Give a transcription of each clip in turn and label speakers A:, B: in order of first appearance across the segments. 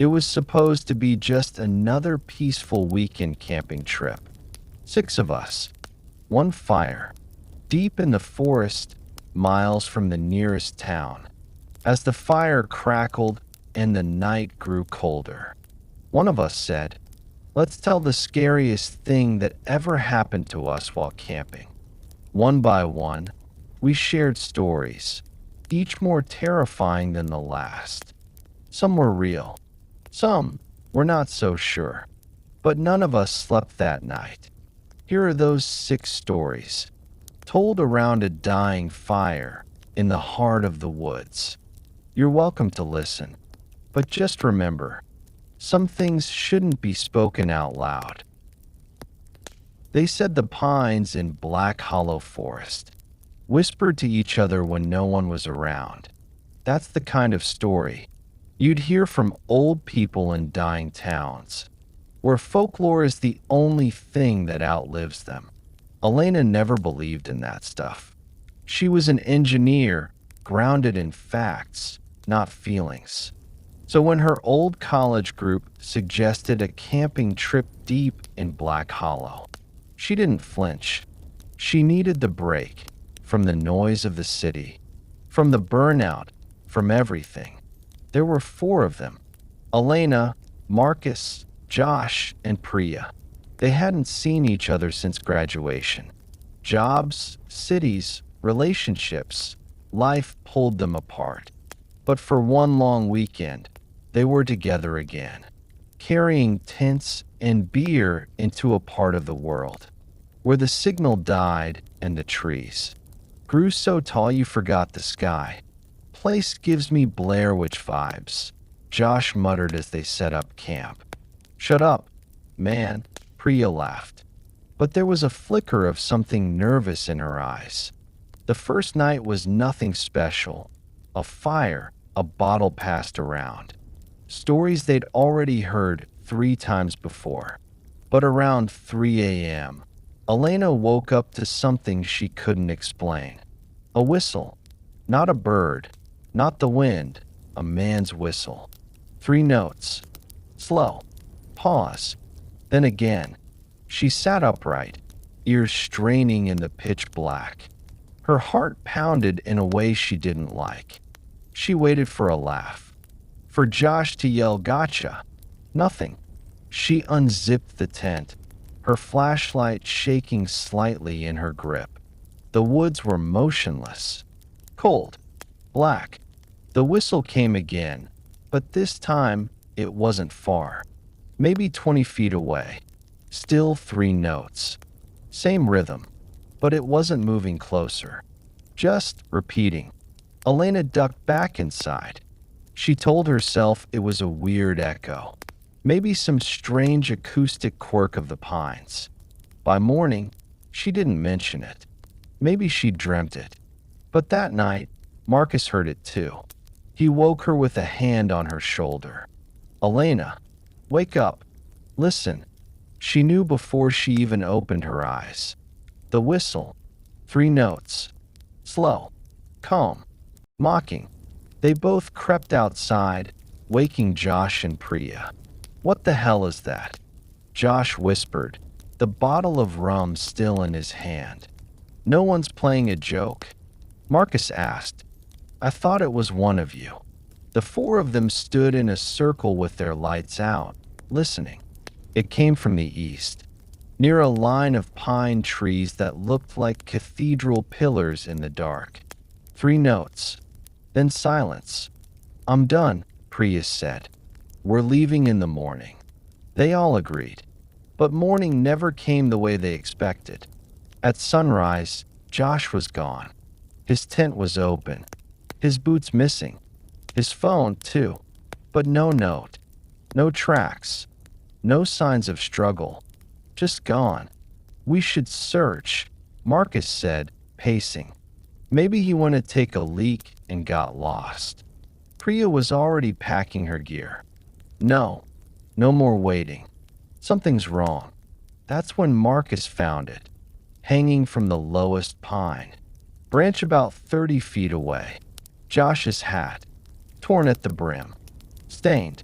A: It was supposed to be just another peaceful weekend camping trip. 6 of us. One fire. Deep in the forest, miles from the nearest town. As the fire crackled and the night grew colder, one of us said, "Let's tell the scariest thing that ever happened to us while camping." One by one, we shared stories, each more terrifying than the last. Some were real. Some were not so sure. But none of us slept that night. Here are those 6 stories, told around a dying fire in the heart of the woods. You're welcome to listen, but just remember, some things shouldn't be spoken out loud. They said the pines in Black Hollow Forest whispered to each other when no one was around. That's the kind of story you'd hear from old people in dying towns, where folklore is the only thing that outlives them. Elena never believed in that stuff. She was an engineer, grounded in facts, not feelings. So when her old college group suggested a camping trip deep in Black Hollow, she didn't flinch. She needed the break from the noise of the city, from the burnout, from everything. There were 4 of them: Elena, Marcus, Josh, and Priya. They hadn't seen each other since graduation. Jobs, cities, relationships, life pulled them apart. But for one long weekend, they were together again, carrying tents and beer into a part of the world where the signal died and the trees grew so tall you forgot the sky. Place gives me Blair Witch vibes, Josh muttered as they set up camp. Shut up, man, Priya laughed. But there was a flicker of something nervous in her eyes. The first night was nothing special. A fire, a bottle passed around. Stories they'd already heard 3 times before. But around 3 a.m., Elena woke up to something she couldn't explain. A whistle. Not a bird, not the wind, a man's whistle. 3 notes. Slow. Pause. Then again. She sat upright, ears straining in the pitch black. Her heart pounded in a way she didn't like. She waited for a laugh. For Josh to yell, "Gotcha!" Nothing. She unzipped the tent, her flashlight shaking slightly in her grip. The woods were motionless. Cold. Black. The whistle came again, but this time it wasn't far. Maybe 20 feet away. Still 3 notes. Same rhythm, but it wasn't moving closer. Just repeating. Elena ducked back inside. She told herself it was a weird echo. Maybe some strange acoustic quirk of the pines. By morning, she didn't mention it. Maybe she dreamt it. But that night, Marcus heard it too. He woke her with a hand on her shoulder. "Elena, wake up. Listen." She knew before she even opened her eyes. The whistle. 3 notes. Slow. Calm. Mocking. They both crept outside, waking Josh and Priya. "What the hell is that?" Josh whispered, the bottle of rum still in his hand. "No one's playing a joke?" Marcus asked. "I thought it was one of you." The 4 of them stood in a circle with their lights out, listening. It came from the east, near a line of pine trees that looked like cathedral pillars in the dark. 3 notes. Then silence. "I'm done," Priya said. "We're leaving in the morning." They all agreed. But morning never came the way they expected. At sunrise, Josh was gone. His tent was open. His boots missing. His phone, too. But no note. No tracks. No signs of struggle. Just gone. "We should search," Marcus said, pacing. Maybe he went to take a leak and got lost. Priya was already packing her gear. No more waiting. Something's wrong. That's when Marcus found it, hanging from the lowest pine. Branch about 30 feet away. Josh's hat, torn at the brim. Stained.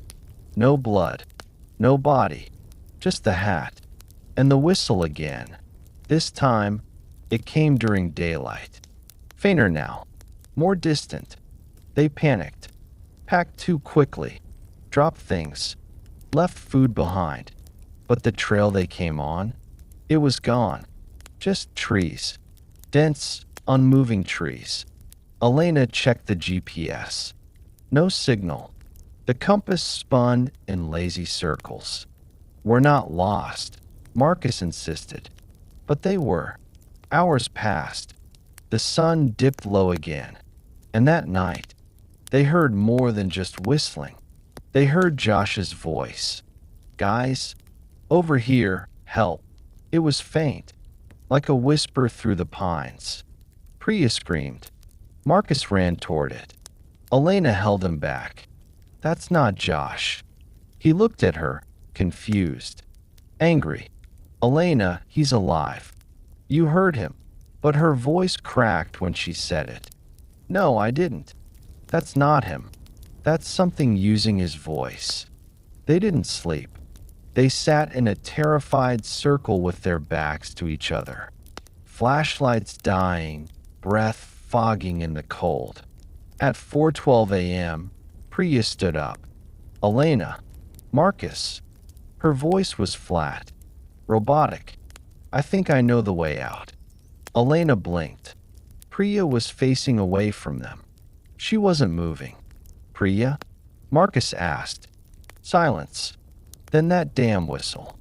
A: No blood, no body, just the hat. And the whistle again. This time, it came during daylight. Fainter now, more distant. They panicked, packed too quickly, dropped things, left food behind. But the trail they came on, it was gone. Just trees. Dense, unmoving trees. Elena checked the GPS. No signal. The compass spun in lazy circles. We're not lost, Marcus insisted. But they were. Hours passed. The sun dipped low again. And that night, they heard more than just whistling. They heard Josh's voice. Guys, over here, help. It was faint, like a whisper through the pines. Priya screamed. Marcus ran toward it. Elena held him back. That's not Josh. He looked at her, confused, angry. Elena, he's alive. You heard him, but her voice cracked when she said it. No, I didn't. That's not him. That's something using his voice. They didn't sleep. They sat in a terrified circle with their backs to each other. Flashlights dying, breath fogging in the cold. At 4:12 a.m., Priya stood up. Elena. Marcus. Her voice was flat, robotic. I think I know the way out. Elena blinked. Priya was facing away from them. She wasn't moving. Priya? Marcus asked. Silence. Then that damn whistle.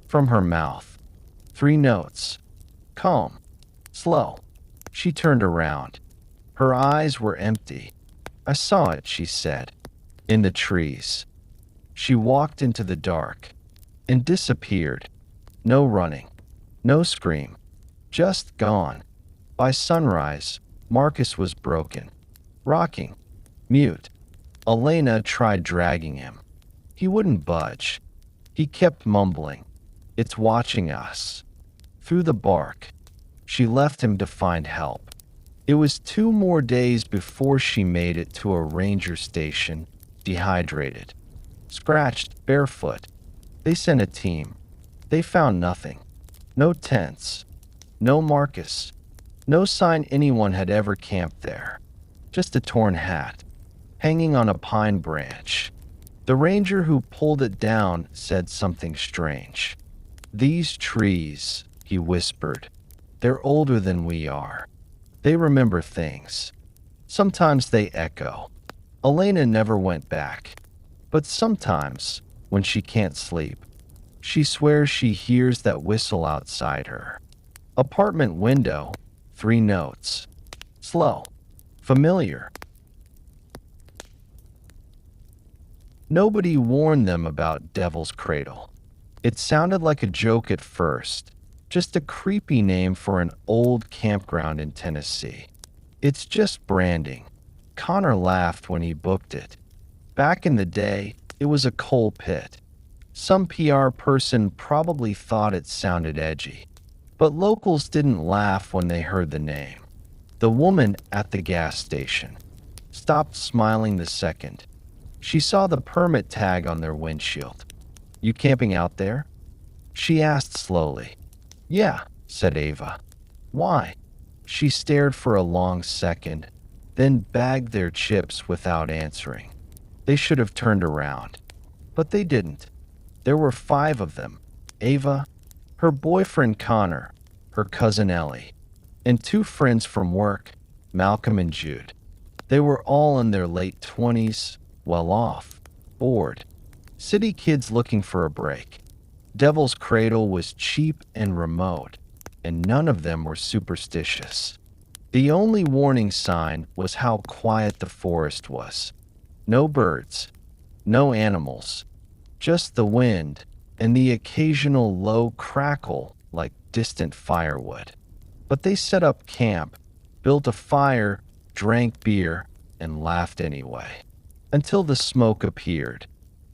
A: From her mouth. 3 notes. Calm. Slow. She turned around. Her eyes were empty. I saw it, she said. In the trees. She walked into the dark and disappeared. No running. No scream. Just gone. By sunrise, Marcus was broken. Rocking. Mute. Elena tried dragging him. He wouldn't budge. He kept mumbling. It's watching us. Through the bark. She left him to find help. It was 2 more days before she made it to a ranger station, dehydrated. Scratched, barefoot. They sent a team. They found nothing. No tents. No Marcus. No sign anyone had ever camped there. Just a torn hat, hanging on a pine branch. The ranger who pulled it down said something strange. These trees, he whispered, they're older than we are. They remember things. Sometimes they echo. Elena never went back. But sometimes, when she can't sleep, she swears she hears that whistle outside her. Apartment window, 3 notes. Slow. Familiar. Nobody warned them about Devil's Cradle. It sounded like a joke at first, just a creepy name for an old campground in Tennessee. It's just branding. Connor laughed when he booked it. Back in the day, it was a coal pit. Some PR person probably thought it sounded edgy. But locals didn't laugh when they heard the name. The woman at the gas station stopped smiling the second she saw the permit tag on their windshield. You camping out there? She asked slowly. Yeah, said Ava. Why? She stared for a long second, then bagged their chips without answering. They should have turned around, but they didn't. There were 5 of them. Ava, her boyfriend Connor, her cousin Ellie, and 2 friends from work, Malcolm and Jude. They were all in their late 20s, well off, bored. City kids looking for a break. Devil's Cradle was cheap and remote, and none of them were superstitious. The only warning sign was how quiet the forest was. No birds, no animals, just the wind and the occasional low crackle like distant firewood. But they set up camp, built a fire, drank beer, and laughed anyway. Until the smoke appeared.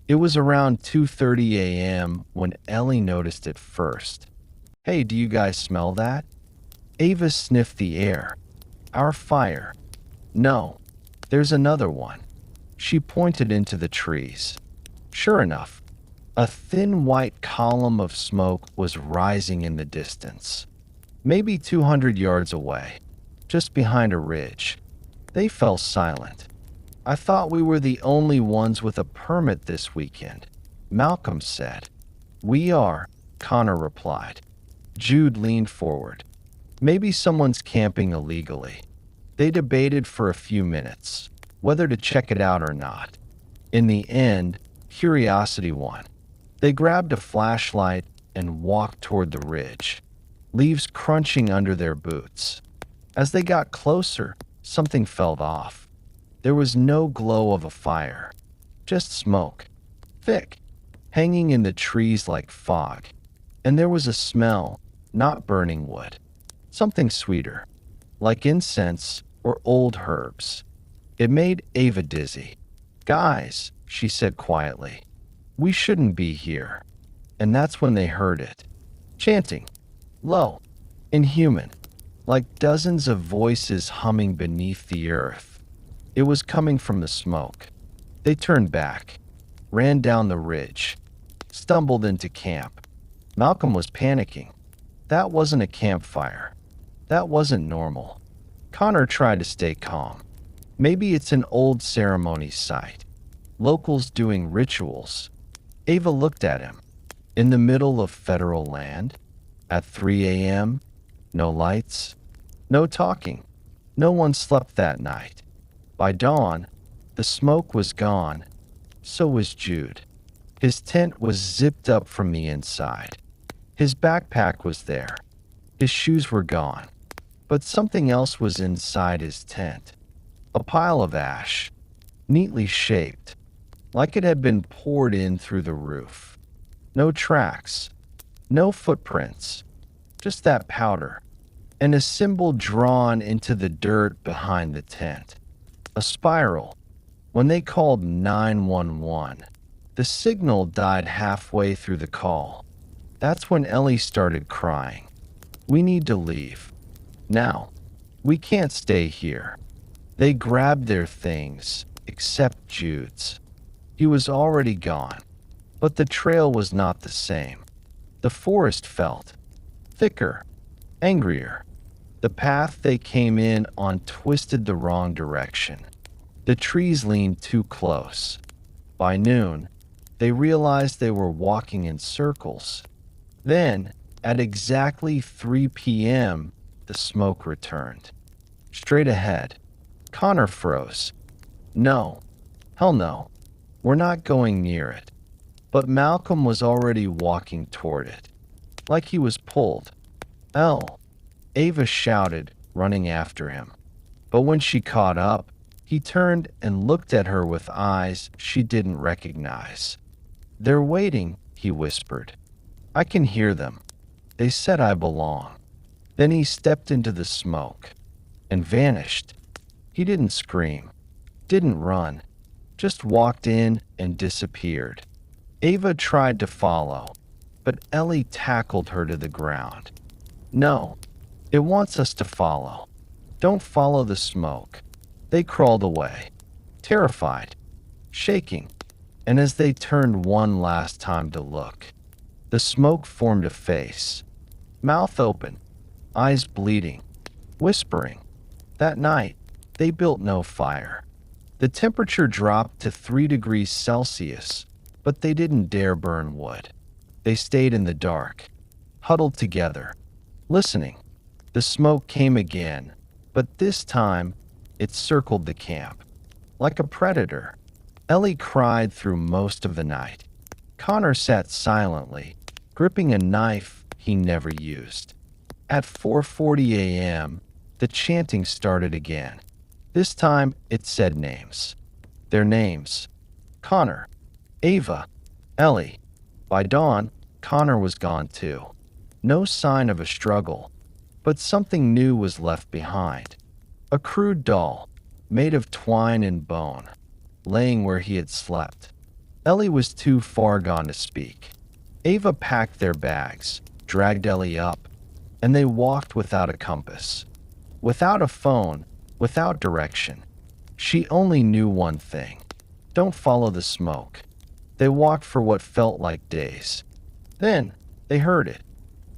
A: It was around 2:30 a.m. when Ellie noticed it first. Hey, do you guys smell that? Ava sniffed the air. Our fire. No, there's another one. She pointed into the trees. Sure enough, a thin white column of smoke was rising in the distance, maybe 200 yards away, just behind a ridge. They fell silent. I thought we were the only ones with a permit this weekend, Malcolm said. We are, Connor replied. Jude leaned forward. Maybe someone's camping illegally. They debated for a few minutes, whether to check it out or not. In the end, curiosity won. They grabbed a flashlight and walked toward the ridge, leaves crunching under their boots. As they got closer, something fell off. There was no glow of a fire, just smoke, thick, hanging in the trees like fog. And there was a smell, not burning wood, something sweeter, like incense or old herbs. It made Ava dizzy. Guys, she said quietly, we shouldn't be here. And that's when they heard it, chanting, low, inhuman, like dozens of voices humming beneath the earth. It was coming from the smoke. They turned back, ran down the ridge, stumbled into camp. Malcolm was panicking. That wasn't a campfire. That wasn't normal. Connor tried to stay calm. Maybe it's an old ceremony site. Locals doing rituals. Ava looked at him. In the middle of federal land? At 3 a.m.? No lights? No talking. No one slept that night. By dawn, the smoke was gone. So was Jude. His tent was zipped up from the inside. His backpack was there. His shoes were gone. But something else was inside his tent. A pile of ash, neatly shaped, like it had been poured in through the roof. No tracks, no footprints, just that powder, and a symbol drawn into the dirt behind the tent. A spiral. When they called 911, the signal died halfway through the call. That's when Ellie started crying. We need to leave. Now. We can't stay here. They grabbed their things, except Jude's. He was already gone. But the trail was not the same. The forest felt thicker, angrier. The path they came in on twisted the wrong direction. The trees leaned too close. By noon, they realized they were walking in circles. Then, at exactly 3 p.m., the smoke returned. Straight ahead. Connor froze. No. Hell no. We're not going near it. But Malcolm was already walking toward it. Like he was pulled. Elle. Ava shouted, running after him. But when she caught up, he turned and looked at her with eyes she didn't recognize. They're waiting, he whispered. I can hear them. They said I belong. Then he stepped into the smoke and vanished. He didn't scream, didn't run, just walked in and disappeared. Ava tried to follow, but Ellie tackled her to the ground. No, it wants us to follow. Don't follow the smoke. They crawled away, terrified, shaking, and as they turned one last time to look, the smoke formed a face, mouth open, eyes bleeding, whispering. That night, they built no fire. The temperature dropped to 3 degrees Celsius, but they didn't dare burn wood. They stayed in the dark, huddled together, listening. The smoke came again, but this time, it circled the camp. Like a predator. Ellie cried through most of the night. Connor sat silently, gripping a knife he never used. At 4:40 a.m., the chanting started again. This time, it said names. Their names. Connor, Ava, Ellie. By dawn, Connor was gone too. No sign of a struggle, but something new was left behind. A crude doll, made of twine and bone, laying where he had slept. Ellie was too far gone to speak. Ava packed their bags, dragged Ellie up, and they walked without a compass. Without a phone, without direction. She only knew one thing. Don't follow the smoke. They walked for what felt like days. Then they heard it.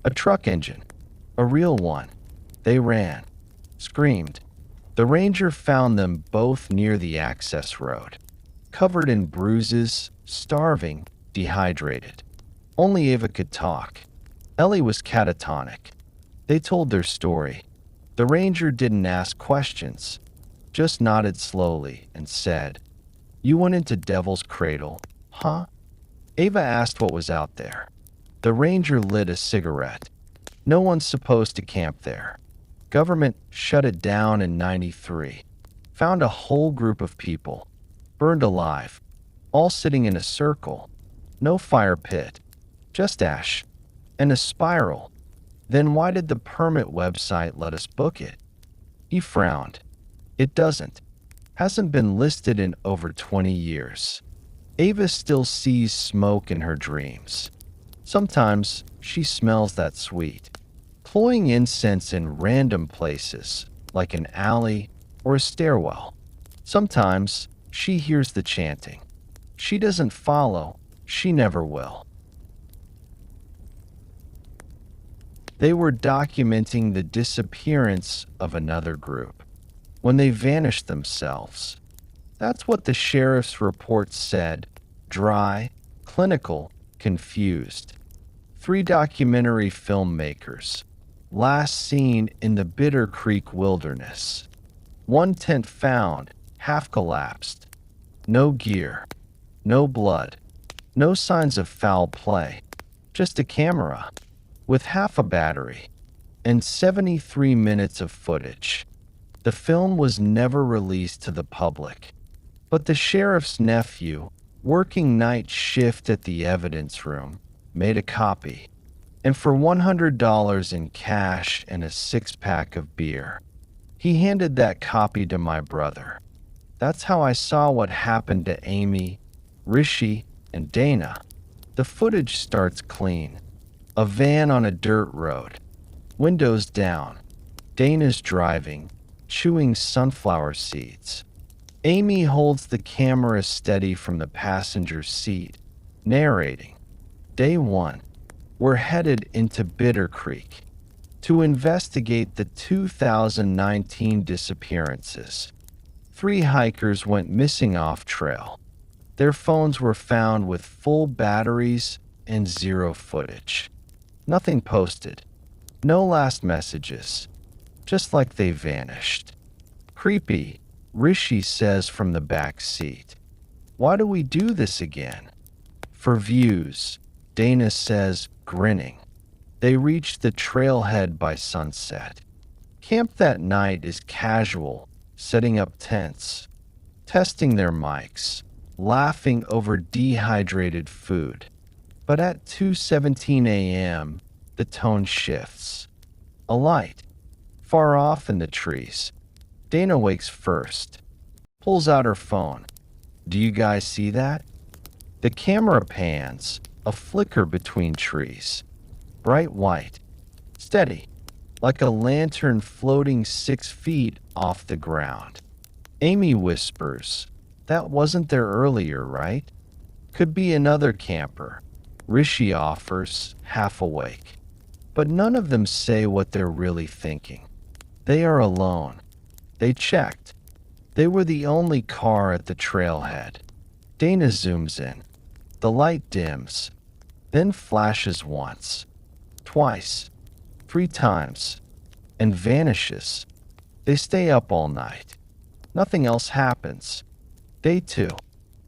A: A truck engine. A real one. They ran. Screamed. The ranger found them both near the access road, covered in bruises, starving, dehydrated. Only Ava could talk. Ellie was catatonic. They told their story. The ranger didn't ask questions, just nodded slowly and said, "You went into Devil's Cradle, huh?" Ava asked what was out there. The ranger lit a cigarette. No one's supposed to camp there. Government shut it down in '93. Found a whole group of people, burned alive, all sitting in a circle. No fire pit, just ash, and a spiral. Then why did the permit website let us book it? He frowned. It doesn't. Hasn't been listed in over 20 years. Ava still sees smoke in her dreams. Sometimes she smells that sweet, cloying incense in random places, like an alley or a stairwell. Sometimes she hears the chanting. She doesn't follow. She never will. They were documenting the disappearance of another group when they vanished themselves. That's what the sheriff's report said. Dry, clinical, confused. 3 documentary filmmakers, last seen in the Bitter Creek wilderness. 1 tent found, half collapsed. No gear, no blood, no signs of foul play, just a camera with half a battery and 73 minutes of footage. The film was never released to the public, but the sheriff's nephew, working night shift at the evidence room, made a copy, and for $100 in cash and a 6-pack of beer, he handed that copy to my brother. That's how I saw what happened to Amy, Rishi, and Dana. The footage starts clean. A van on a dirt road, windows down. Dana's driving, chewing sunflower seeds. Amy holds the camera steady from the passenger seat, narrating. Day 1. We're headed into Bitter Creek to investigate the 2019 disappearances. 3 hikers went missing off trail. Their phones were found with full batteries and 0 footage. Nothing posted. No last messages. Just like they vanished. Creepy, Rishi says from the back seat. Why do we do this again? For views, Dana says, grinning. They reach the trailhead by sunset. Camp that night is casual, setting up tents, testing their mics, laughing over dehydrated food. But at 2:17 a.m., the tone shifts. A light, far off in the trees. Dana wakes first, pulls out her phone. Do you guys see that? The camera pans, a flicker between trees. Bright white, steady, like a lantern floating 6 feet off the ground. Amy whispers, that wasn't there earlier, right? Could be another camper. Rishi offers, half awake. But none of them say what they're really thinking. They are alone. They checked. They were the only car at the trailhead. Dana zooms in. The light dims, then flashes once, twice, 3 times, and vanishes. They stay up all night. Nothing else happens. Day 2.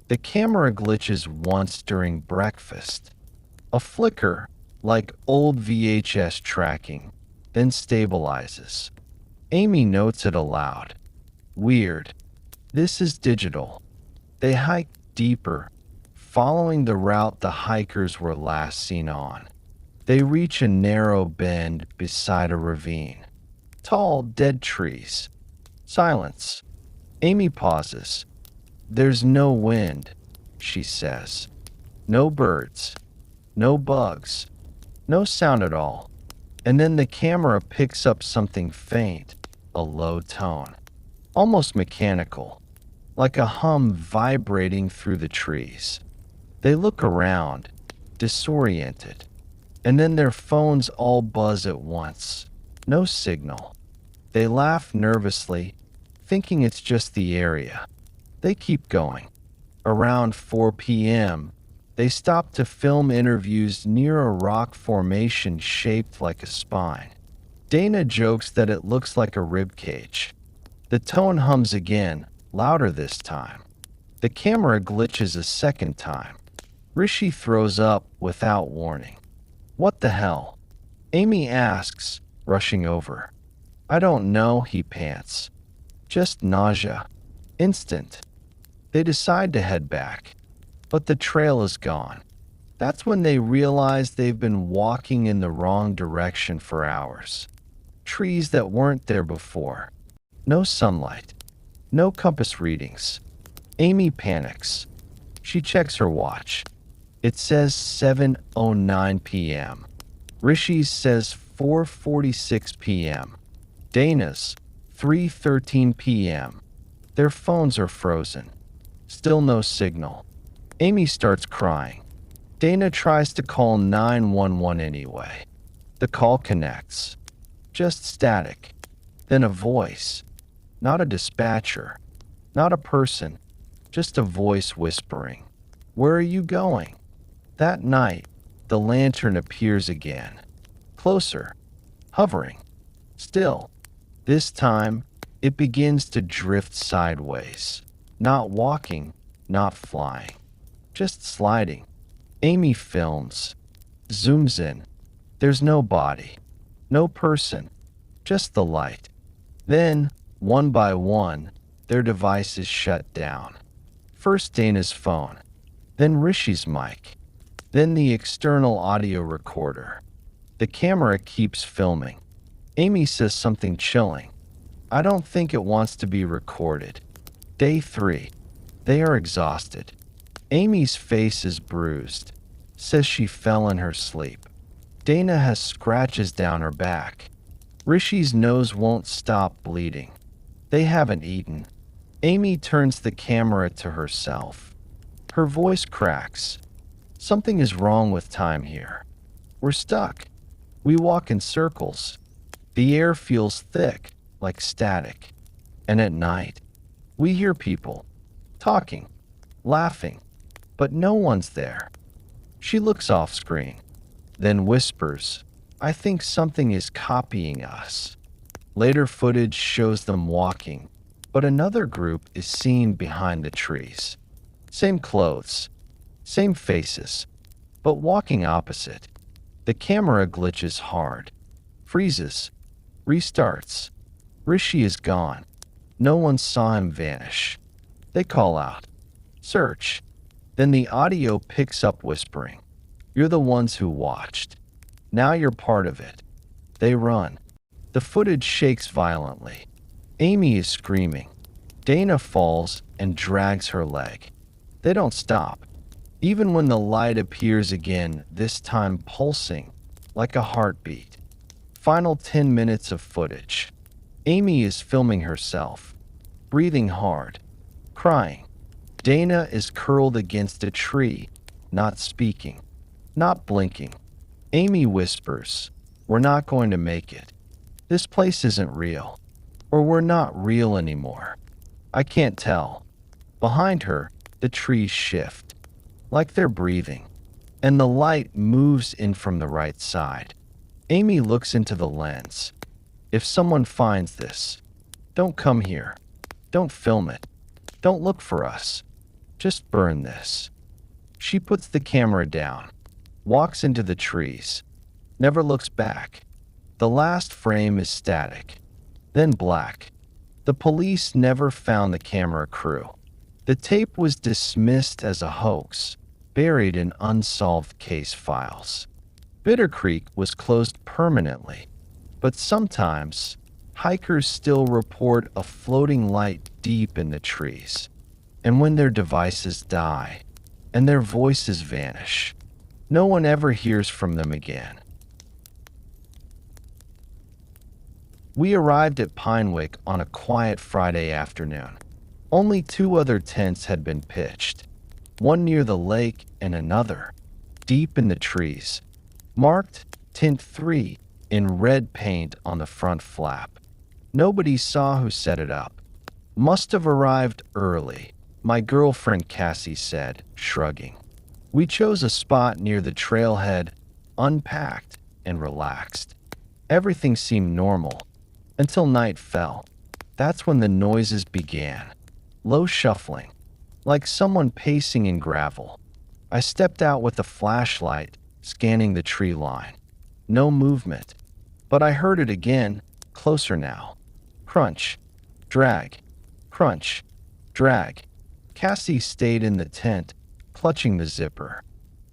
A: The camera glitches once during breakfast. A flicker, like old VHS tracking, then stabilizes. Amy notes it aloud. Weird. This is digital. They hike deeper, following the route the hikers were last seen on. They reach a narrow bend beside a ravine. Tall, dead trees. Silence. Amy pauses. There's no wind, she says. No birds. No bugs. No sound at all. And then the camera picks up something faint, a low tone. Almost mechanical, like a hum vibrating through the trees. They look around, disoriented, and then their phones all buzz at once. No signal. They laugh nervously, thinking it's just the area. They keep going. Around 4 p.m., they stop to film interviews near a rock formation shaped like a spine. Dana jokes that it looks like a rib cage. The tone hums again, louder this time. The camera glitches a second time. Rishi throws up without warning. What the hell? Amy asks, rushing over. I don't know, he pants. Just nausea. Instant. They decide to head back, but the trail is gone. That's when they realize they've been walking in the wrong direction for hours. Trees that weren't there before. No sunlight. No compass readings. Amy panics. She checks her watch. It says 7:09 p.m. Rishi's says 4:46 p.m. Dana's 3:13 p.m. Their phones are frozen. Still no signal. Amy starts crying. Dana tries to call 911 anyway. The call connects. Just static. Then a voice. Not a dispatcher. Not a person. Just a voice whispering. Where are you going? That night, the lantern appears again. Closer. Hovering. Still. This time, it begins to drift sideways. Not walking, not flying. Just sliding. Amy films. Zooms in. There's no body. No person. Just the light. Then, one by one, their devices shut down. First Dana's phone. Then Rishi's mic. Then the external audio recorder. The camera keeps filming. Amy says something chilling. I don't think it wants to be recorded. Day 3. They are exhausted. Amy's face is bruised. Says she fell in her sleep. Dana has scratches down her back. Rishi's nose won't stop bleeding. They haven't eaten. Amy turns the camera to herself. Her voice cracks. Something is wrong with time here. We're stuck. We walk in circles. The air feels thick, like static. And at night, we hear people talking, laughing, but no one's there. She looks off screen, then whispers, I think something is copying us. Later footage shows them walking, but another group is seen behind the trees. Same clothes, same faces, but walking opposite. The camera glitches hard, freezes, restarts. Rishi is gone. No one saw him vanish. They call out, search. Then the audio picks up whispering. You're the ones who watched. Now you're part of it. They run. The footage shakes violently. Amy is screaming. Dana falls and drags her leg. They don't stop. Even when the light appears again, this time pulsing, like a heartbeat. Final 10 minutes of footage. Amy is filming herself, breathing hard, crying. Dana is curled against a tree, not speaking, not blinking. Amy whispers, we're not going to make it. This place isn't real. Or we're not real anymore. I can't tell. Behind her, the trees shift, like they're breathing, and the light moves in from the right side. Amy looks into the lens. If someone finds this, don't come here. Don't film it. Don't look for us. Just burn this. She puts the camera down, walks into the trees, never looks back. The last frame is static, then black. The police never found the camera crew. The tape was dismissed as a hoax, buried in unsolved case files. Bitter Creek was closed permanently, but sometimes hikers still report a floating light deep in the trees. And when their devices die and their voices vanish, no one ever hears from them again. We arrived at Pinewick on a quiet Friday afternoon. Only 2 other tents had been pitched. one near the lake and another, deep in the trees, marked Tint 3 in red paint on the front flap. Nobody saw who set it up. Must have arrived early, my girlfriend Cassie said, shrugging. We chose a spot near the trailhead, unpacked and relaxed. Everything seemed normal until night fell. That's when the noises began. Low shuffling, like someone pacing in gravel. I stepped out with a flashlight, scanning the tree line. No movement, but I heard it again, closer now. Crunch, drag, crunch, drag. Cassie stayed in the tent, clutching the zipper.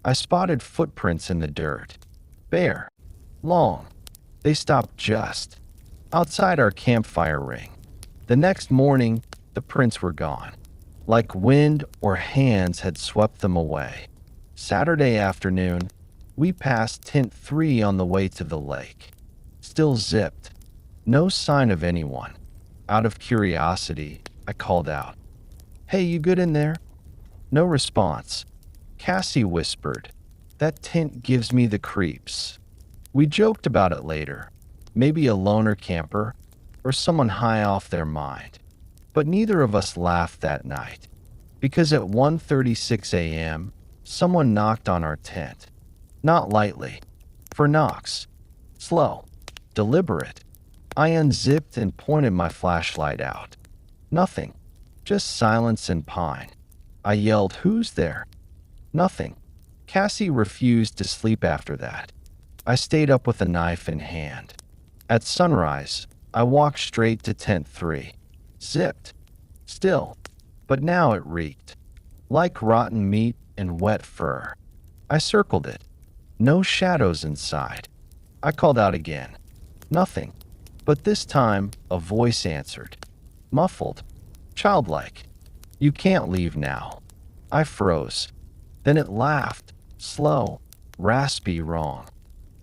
A: I spotted footprints in the dirt. Bare, long. They stopped just outside our campfire ring. The next morning, the prints were gone, like wind or hands had swept them away. Saturday afternoon, we passed Tint 3 on the way to the lake. Still zipped. No sign of anyone. Out of curiosity, I called out, "Hey, you good in there?" No response. Cassie whispered, "That tint gives me the creeps." We joked about it later. Maybe a loner camper or someone high off their mind. But neither of us laughed that night, because at 1:36 a.m., someone knocked on our tent. Not lightly, for knocks. Slow, deliberate. I unzipped and pointed my flashlight out. Nothing, just silence and pine. I yelled, "Who's there?" Nothing. Cassie refused to sleep after that. I stayed up with a knife in hand. At sunrise, I walked straight to Tent 3. Zipped. Still. But now it reeked. Like rotten meat and wet fur. I circled it. No shadows inside. I called out again. Nothing. But this time, a voice answered. Muffled. Childlike. "You can't leave now." I froze. Then it laughed. Slow. Raspy wrong.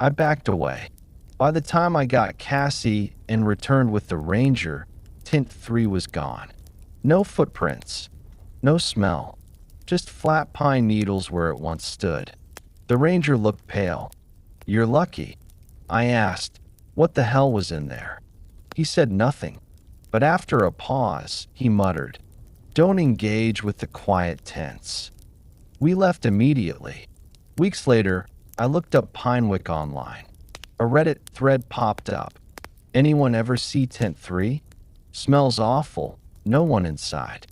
A: I backed away. By the time I got Cassie and returned with the ranger, Tint 3 was gone. No footprints. No smell. Just flat pine needles where it once stood. The ranger looked pale. "You're lucky." I asked, what the hell was in there? He said nothing, but after a pause, he muttered, "Don't engage with the quiet tents." We left immediately. Weeks later, I looked up Pinewick online. A Reddit thread popped up. "Anyone ever see Tent 3? Smells awful. No one inside.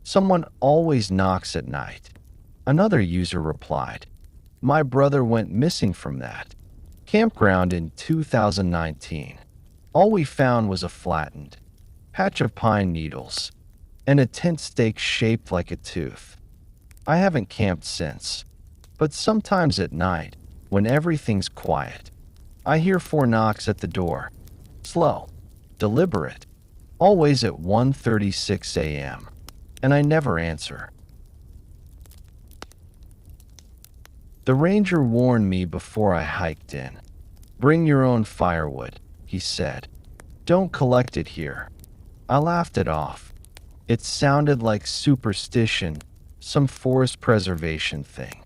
A: Someone always knocks at night." Another user replied, "My brother went missing from that campground in 2019. All we found was a flattened patch of pine needles and a tent stake shaped like a tooth." I haven't camped since, but sometimes at night, when everything's quiet, I hear 4 knocks at the door. Slow, deliberate, always at 1:36 a.m., and I never answer. The ranger warned me before I hiked in. "Bring your own firewood," he said. "Don't collect it here." I laughed it off. It sounded like superstition, some forest preservation thing.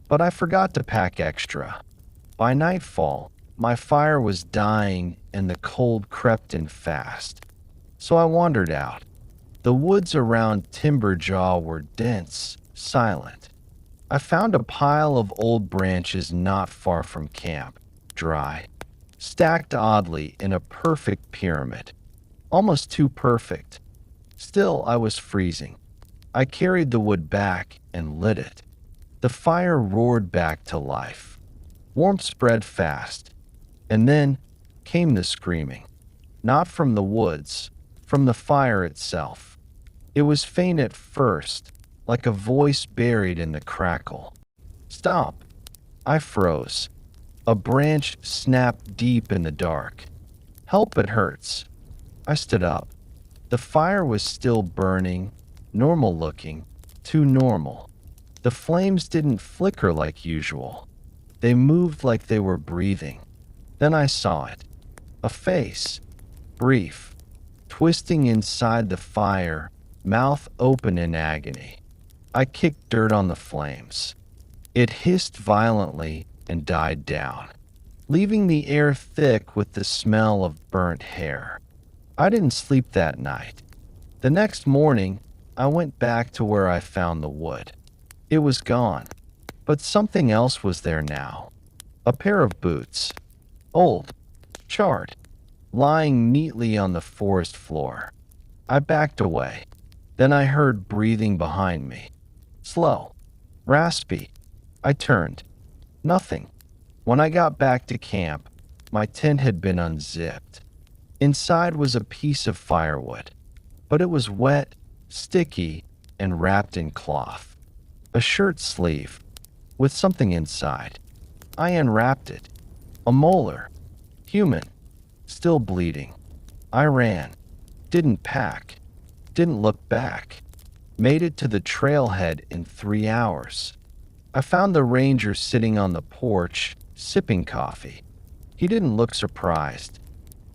A: But I forgot to pack extra. By nightfall, my fire was dying and the cold crept in fast. So I wandered out. The woods around Timberjaw were dense, silent. I found a pile of old branches not far from camp, dry, stacked oddly in a perfect pyramid. Almost too perfect. Still, I was freezing. I carried the wood back and lit it. The fire roared back to life. Warmth spread fast. And then came the screaming. Not from the woods, from the fire itself. It was faint at first, like a voice buried in the crackle. "Stop!" I froze. A branch snapped deep in the dark. "Help, it hurts." I stood up. The fire was still burning, normal looking, too normal. The flames didn't flicker like usual. They moved like they were breathing. Then I saw it. A face. Brief. Twisting inside the fire, mouth open in agony. I kicked dirt on the flames. It hissed violently and died down, leaving the air thick with the smell of burnt hair. I didn't sleep that night. The next morning, I went back to where I found the wood. It was gone, but something else was there now. A pair of boots, old, charred, lying neatly on the forest floor. I backed away. Then I heard breathing behind me. Slow, raspy. I turned. Nothing. When I got back to camp, my tent had been unzipped. Inside was a piece of firewood, but it was wet, sticky, and wrapped in cloth. A shirt sleeve, with something inside. I unwrapped it. A molar. Human. Still bleeding. I ran. Didn't pack. Didn't look back. Made it to the trailhead in 3 hours. I found the ranger sitting on the porch, sipping coffee. He didn't look surprised.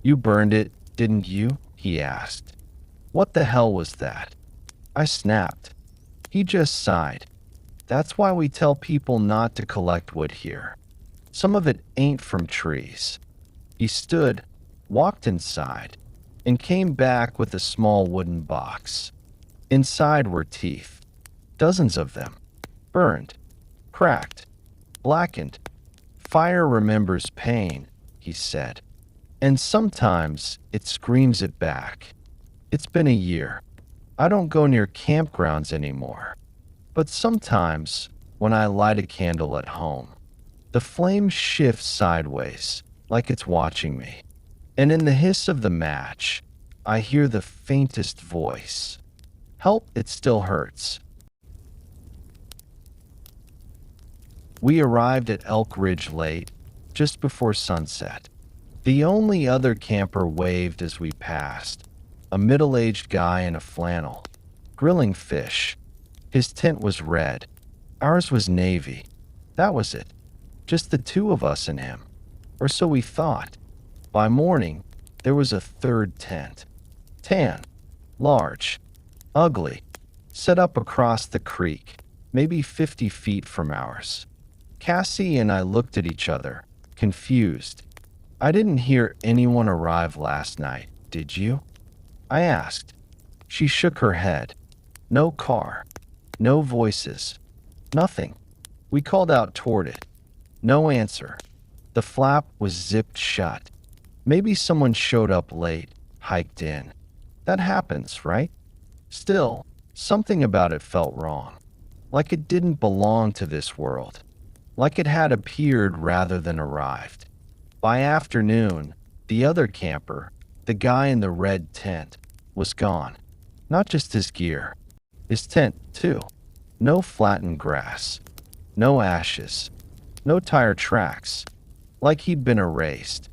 A: "You burned it, didn't you?" he asked. What the hell was that? I snapped. He just sighed. "That's why we tell people not to collect wood here. Some of it ain't from trees." He stood, walked inside, and came back with a small wooden box. Inside were teeth. Dozens of them. Burned. Cracked. Blackened. "Fire remembers pain," he said. "And sometimes it screams it back." It's been a year. I don't go near campgrounds anymore. But sometimes, when I light a candle at home, the flame shifts sideways, like it's watching me. And in the hiss of the match, I hear the faintest voice. "Help, it still hurts." We arrived at Elk Ridge late, just before sunset. The only other camper waved as we passed, a middle-aged guy in a flannel, grilling fish. His tent was red. Ours was navy. That was it. Just the two of us and him. Or so we thought. By morning, there was a third tent. Tan. Large. Ugly. Set up across the creek, maybe 50 feet from ours. Cassie and I looked at each other, confused. "I didn't hear anyone arrive last night, did you?" I asked. She shook her head. "No car. No voices. Nothing." We called out toward it. No answer. The flap was zipped shut. Maybe someone showed up late, hiked in. That happens, right? Still, something about it felt wrong. Like it didn't belong to this world. Like it had appeared rather than arrived. By afternoon, the other camper, the guy in the red tent, was gone. Not just his gear. His tent, too. No flattened grass. No ashes. No tire tracks. Like he'd been erased.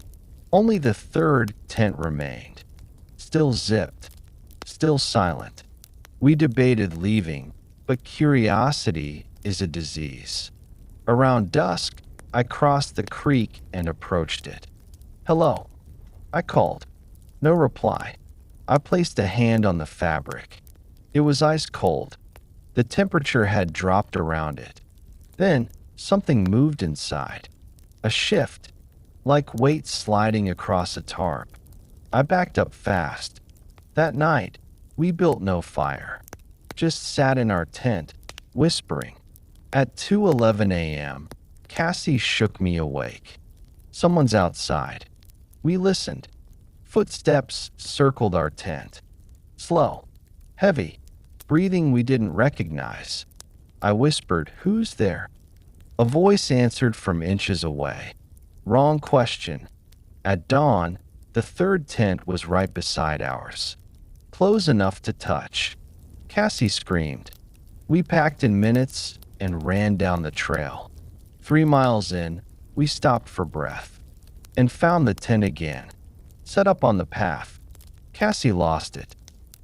A: Only the third tent remained. Still zipped. Still silent. We debated leaving, but curiosity is a disease. Around dusk, I crossed the creek and approached it. "Hello," I called. No reply. I placed a hand on the fabric. It was ice cold. The temperature had dropped around it. Then, something moved inside. A shift, like weight sliding across a tarp. I backed up fast. That night, we built no fire. Just sat in our tent, whispering. At 2:11 a.m., Cassie shook me awake. Someone's outside. We listened. Footsteps circled our tent. Slow. Heavy. Breathing we didn't recognize. I whispered, "Who's there?" A voice answered from inches away. Wrong question. At dawn, the third tent was right beside ours. Close enough to touch. Cassie screamed. We packed in minutes and ran down the trail. 3 miles in, we stopped for breath and found the tent again, set up on the path. Cassie lost it.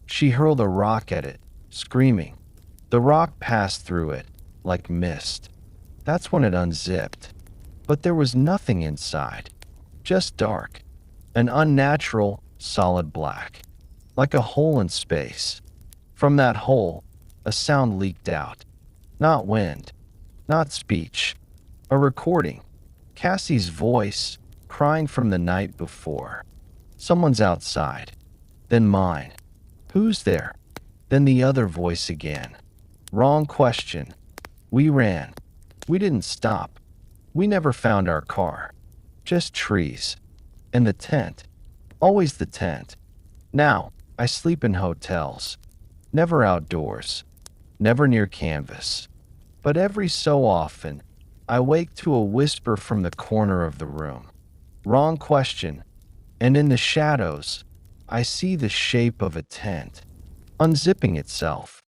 A: She hurled a rock at it, screaming. The rock passed through it, like mist. That's when it unzipped. But there was nothing inside, just dark, an unnatural, solid black, like a hole in space. From that hole, a sound leaked out. Not wind, not speech. A recording. Cassie's voice, crying from the night before. Someone's outside. Then mine. Who's there? Then the other voice again. Wrong question. We ran. We didn't stop. We never found our car. Just trees. And the tent. Always the tent. Now, I sleep in hotels. Never outdoors. Never near canvas. But every so often, I wake to a whisper from the corner of the room. Wrong question. And in the shadows, I see the shape of a tent, unzipping itself.